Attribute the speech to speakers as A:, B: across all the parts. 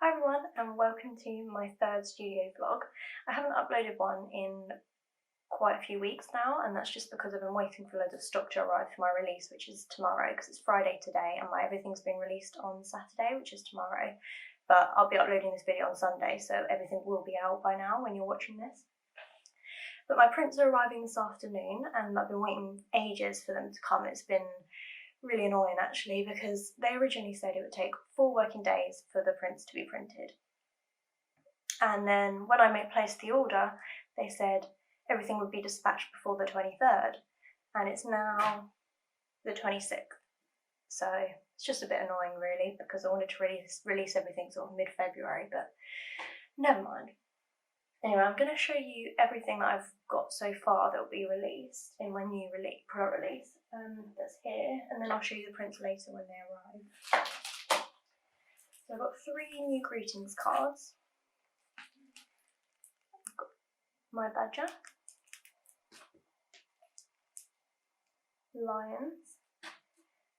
A: Hi everyone and welcome to my third studio vlog. I haven't uploaded one in quite a few weeks now, and that's just because I've been waiting for loads of stock to arrive for my release, which is tomorrow, because it's Friday today and everything's being released on Saturday, which is tomorrow. But I'll be uploading this video on Sunday, so everything will be out by now when you're watching this. But my prints are arriving this afternoon and I've been waiting ages for them to come. It's been really annoying actually, because they originally said it would take 4 working days for the prints to be printed. And then when I placed the order, they said everything would be dispatched before the 23rd, and it's now the 26th. So it's just a bit annoying really, because I wanted to release everything sort of mid-February, but never mind. Anyway, I'm going to show you everything that I've got so far that will be released in my new product release. That's here, and then I'll show you the prints later when they arrive. So I've got 3 new greetings cards. I've got my badger, lions,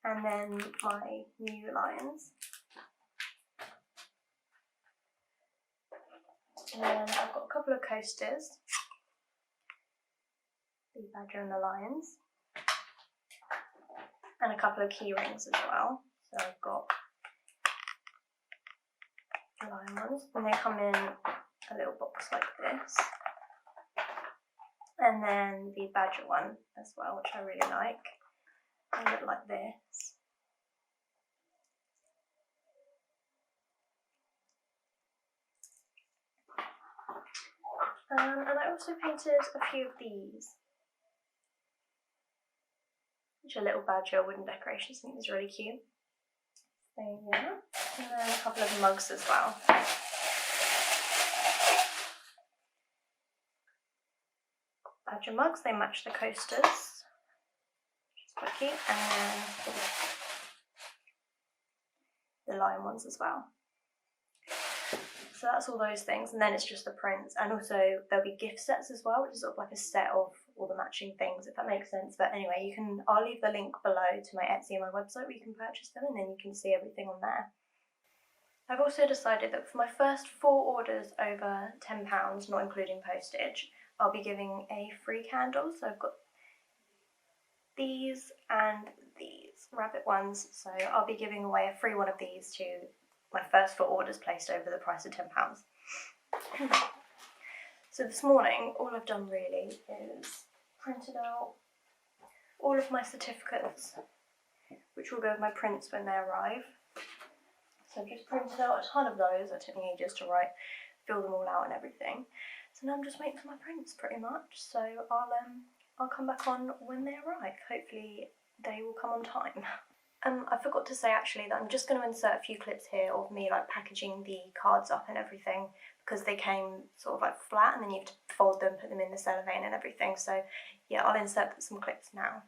A: and then my new lions. And then I've got a couple of coasters, the badger and the lions, and a couple of key rings as well. So I've got the lion ones, and they come in a little box like this. And then the badger one as well, which I really like. They look like this. And I also painted a few of these, which are little badger wooden decorations. I think these are really cute. So yeah, and then a couple of mugs as well. Badger mugs, they match the coasters, which is quite cute, and then the lion ones as well. So that's all those things, and then it's just the prints, and also there'll be gift sets as well, which is sort of like a set of all the matching things, if that makes sense. But anyway, I'll leave the link below to my Etsy and my website where you can purchase them, and then you can see everything on there. I've also decided that for my first 4 orders over £10, not including postage, I'll be giving a free candle. So I've got these and these rabbit ones, so I'll be giving away a free one of these to my first 4 orders placed over the price of £10. So this morning, all I've done really is printed out all of my certificates, which will go with my prints when they arrive. So I've just printed out a ton of those. It took me ages to fill them all out and everything. So now I'm just waiting for my prints pretty much. So I'll come back on when they arrive. Hopefully they will come on time. I forgot to say actually that I'm just going to insert a few clips here of me packaging the cards up and everything, because they came sort of flat, and then you have to fold them, put them in the cellophane and everything. So yeah, I'll insert some clips now.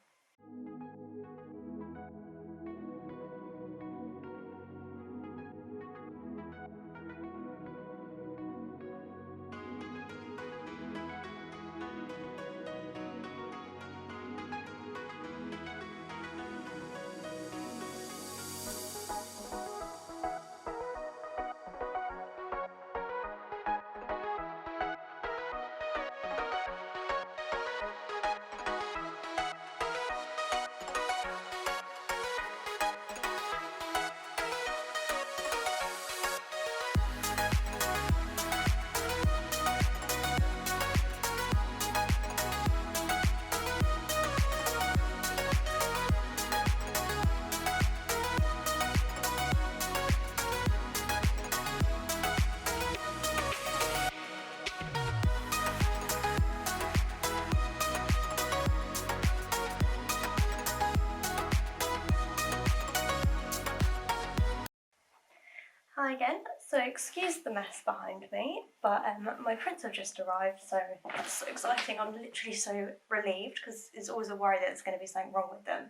A: Hi again, so excuse the mess behind me, but my prints have just arrived, so it's so exciting. I'm literally so relieved, because it's always a worry that there's going to be something wrong with them.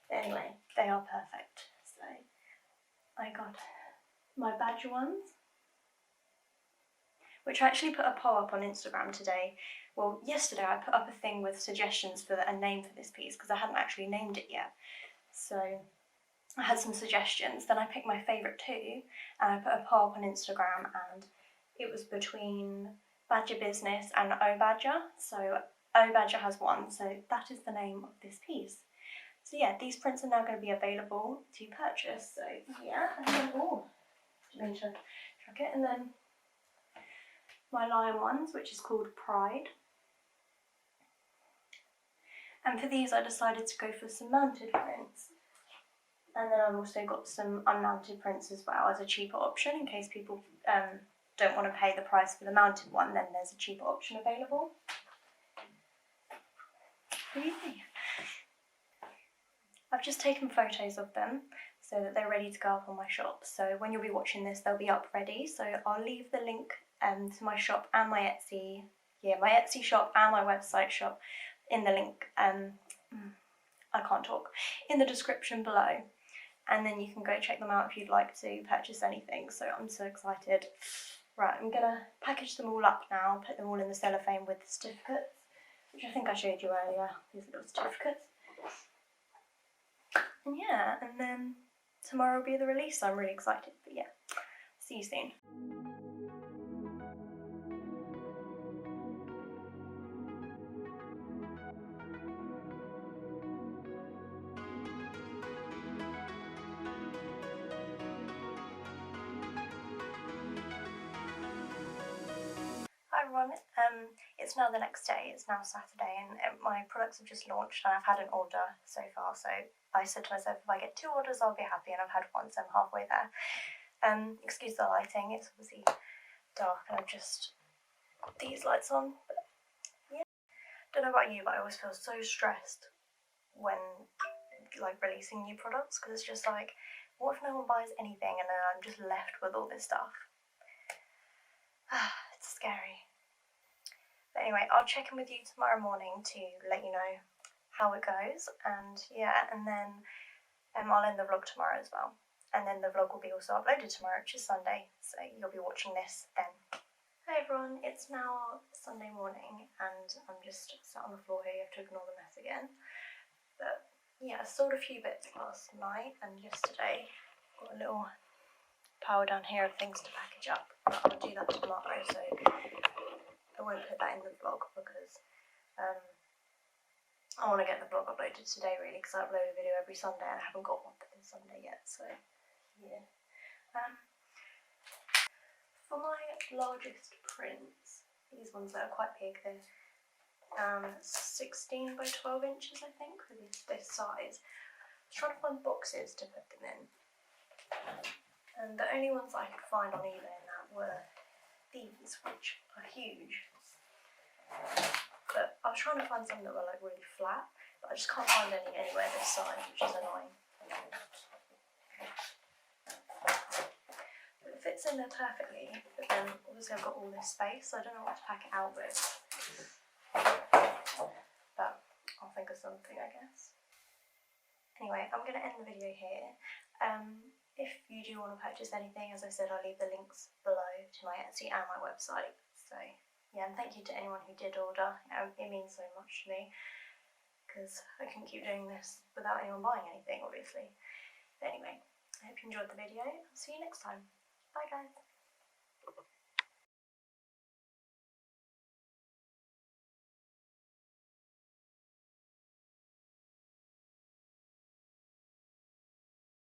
A: But anyway, they are perfect. So I got my badger ones, which I actually put a poll up on Instagram today. Well, yesterday I put up a thing with suggestions for a name for this piece, because I hadn't actually named it yet. So I had some suggestions, then I picked my favourite two and I put a poll up on Instagram, and it was between Badger Business and O Badger. So O Badger has won, so that is the name of this piece. So yeah, these prints are now going to be available to purchase. So yeah, and then, oh, I need to chuck it. And then my lion ones, which is called Pride. And for these I decided to go for some mounted prints. And then I've also got some unmounted prints as well as a cheaper option in case people don't want to pay the price for the mounted one, then there's a cheaper option available. Yay. I've just taken photos of them so that they're ready to go up on my shop. So when you'll be watching this, they'll be up ready. So I'll leave the link to my shop and my Etsy, my Etsy shop and my website shop in the link, I can't talk, in the description below. And then you can go check them out if you'd like to purchase anything. So I'm so excited. Right, I'm gonna package them all up now, put them all in the cellophane with the certificates, which I think I showed you earlier, these little certificates. And yeah, and then tomorrow will be the release, so I'm really excited. But yeah, see you soon. Hi everyone, it's now the next day, it's now Saturday, and my products have just launched and I've had an order so far, so I said to myself if I get 2 orders I'll be happy, and I've had one, so I'm halfway there. Excuse the lighting, it's obviously dark and I've just got these lights on, but yeah. Don't know about you, but I always feel so stressed when like releasing new products, because it's just like, what if no one buys anything and then I'm just left with all this stuff? It's scary. But anyway, I'll check in with you tomorrow morning to let you know how it goes, and yeah, and then I'll end the vlog tomorrow as well. And then the vlog will be also uploaded tomorrow, which is Sunday, so you'll be watching this then. Hi everyone, it's now Sunday morning and I'm just sat on the floor here, you have to ignore the mess again. But yeah, I sold a few bits last night and yesterday. Got a little pile down here of things to package up, but I'll do that tomorrow, so I won't put that in the vlog because I want to get the vlog uploaded today really, because I upload a video every Sunday and I haven't got one for this Sunday yet, so yeah. For my largest prints, these ones that are quite big, they're 16 by 12 inches I think, for this size. I was trying to find boxes to put them in, and the only ones I could find on eBay and that were these, which are huge. But I was trying to find some that were like really flat, but I just can't find any anywhere this size, which is annoying. But it fits in there perfectly, but then obviously I've got all this space, so I don't know what to pack it out with. But I'll think of something, I guess. Anyway, I'm going to end the video here. If you do want to purchase anything, as I said, I'll leave the links below to my Etsy and my website. So yeah, and thank you to anyone who did order. It means so much to me, because I couldn't keep doing this without anyone buying anything, obviously. But anyway, I hope you enjoyed the video. I'll see you next time. Bye guys.